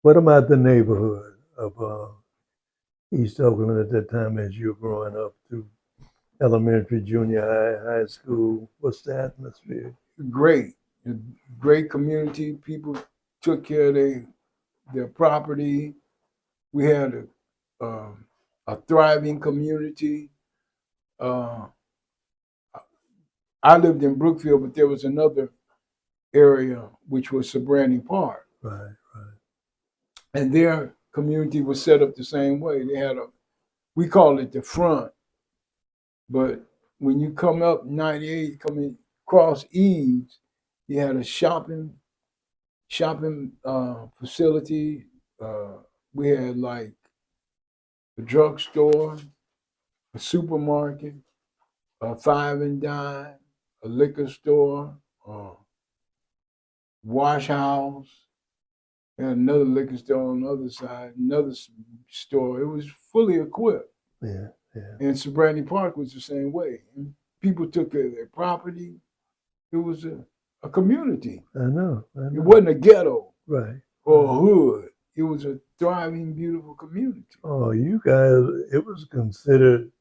What about the neighborhood of East Oakland at that time as you were growing up through elementary, junior high, high school? What's the atmosphere? Great, a great community. People took care of their property. We had a thriving community. Uh, I lived in Brookfield, but there was another area which was Sobrani Park, Right, right. and their community was set up the same way. They had we call it the front, but when you come up 98, coming across Eaves, you had a shopping facility. We had like a drugstore, a supermarket, a five and dime, a liquor store, a wash house, and another liquor store on the other side, another store. It was fully equipped. Yeah, yeah. And Sobrani Park was the same way. And people took care of their property. It was a community. I know. It wasn't a ghetto Right. or a hood. It was a thriving, beautiful community. Oh, you guys, it was considered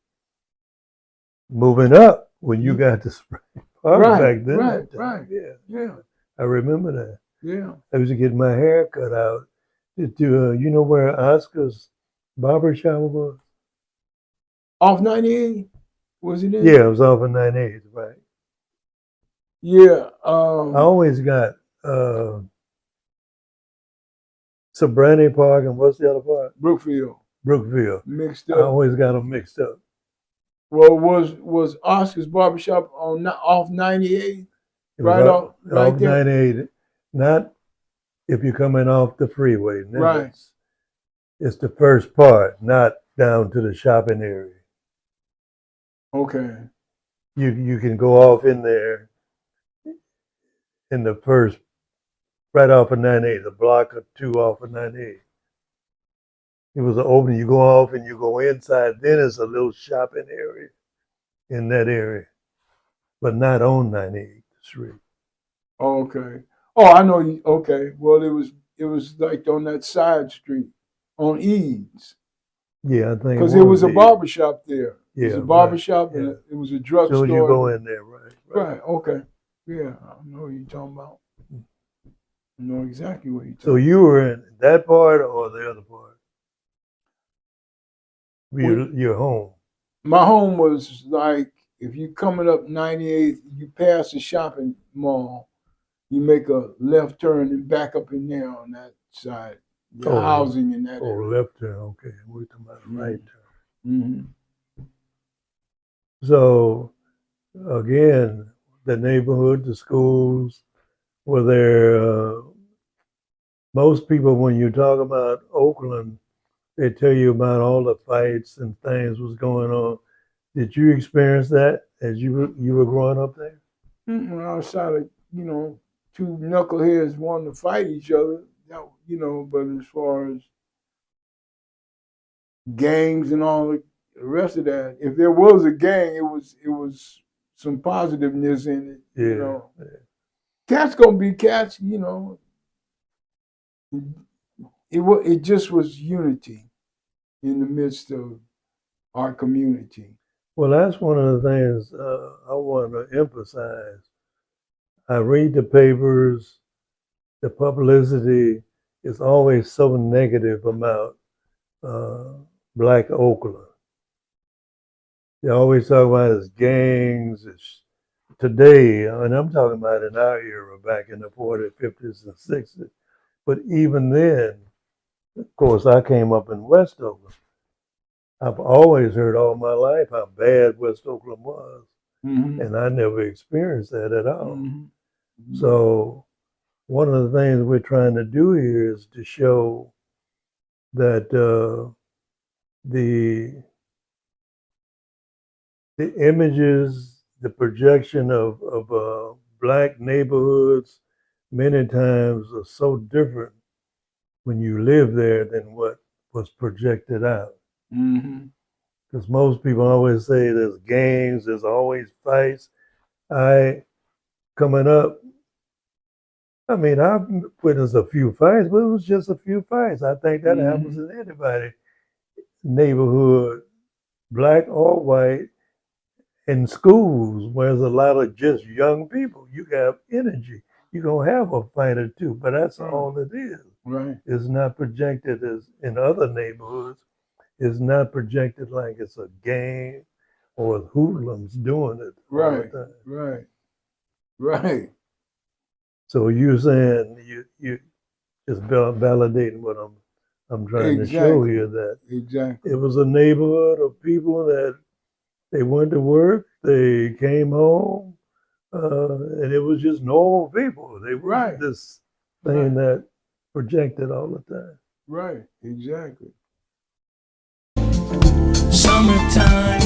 moving up when you got to Spring Park back then. Right. Yeah. I remember that. Yeah. I used to get my hair cut out. You know where Oscar's barber shop was? Off 98? Was it in? Yeah, it was off of 98, right. Yeah. I always got Sobrani Park and what's the other part? Brookfield. Mixed I up. always got them mixed up. Well, was Oscar's barbershop on off 98? Right off there? 98. Not if you're coming off the freeway. Right. It's the first part, not down to the shopping area. Okay. You can go off in there in the first, right off of 98, a block or two off of 98. It was an opening. You go off and you go inside. Then it's a little shopping area in that area, but not on 98th Street. Okay. Oh, I know you. Okay. Well, it was like on that side street on Eads. Yeah, I think because there was a barbershop there. Yeah, it was a barbershop right, and yeah. it was a drugstore. So you go in there, right? Right. Okay. Yeah, I know what you're talking about. I know exactly what you're talking So about. you were in that part or the other part? Your home. My home was like if you coming up 98th, you pass the shopping mall, you make a left turn and back up in there on that side. The housing in that area. Left turn. Okay, we're talking about right turn. Mm-hmm. So again, the neighborhood, the schools, were there. Most people, when you talk about Oakland, they tell you about all the fights and things was going on. Did you experience that as you were growing up there? Outside of two knuckleheads wanting to fight each other, but as far as gangs and all the rest of that, if there was a gang, it was some positiveness in it. Yeah. Cats gonna be cats. It just was unity in the midst of our community. Well, that's one of the things I want to emphasize. I read the papers, the publicity is always so negative about Black Oakland. They always talk about its gangs. It's today, and I'm talking about in our era, back in the 40s, 50s, and 60s. But even then, of course, I came up in West Oakland. I've always heard all my life how bad West Oakland was, and I never experienced that at all. So one of the things we're trying to do here is to show that the images, the projection of Black neighborhoods many times are so different when you live there than what was projected out. Because most people always say there's gangs, there's always fights. Coming up, I mean, I've witnessed a few fights, but it was just a few fights. I think that happens Mhm. in anybody neighborhood, black or white, in schools where there's a lot of just young people. You have energy. You're gonna have a fight or two, but that's Right. all it is. Right. It's not projected as in other neighborhoods. It's not projected like it's a gang or hoodlums doing it all the Right. time. Right. Right. So you're saying you just validating what I'm trying to show Exactly. you that it Exactly. was a neighborhood of people that they went to work, they came home, and it was just normal people. They wasn't Right. this thing Right. that projected all the time. Right. Exactly. Summertime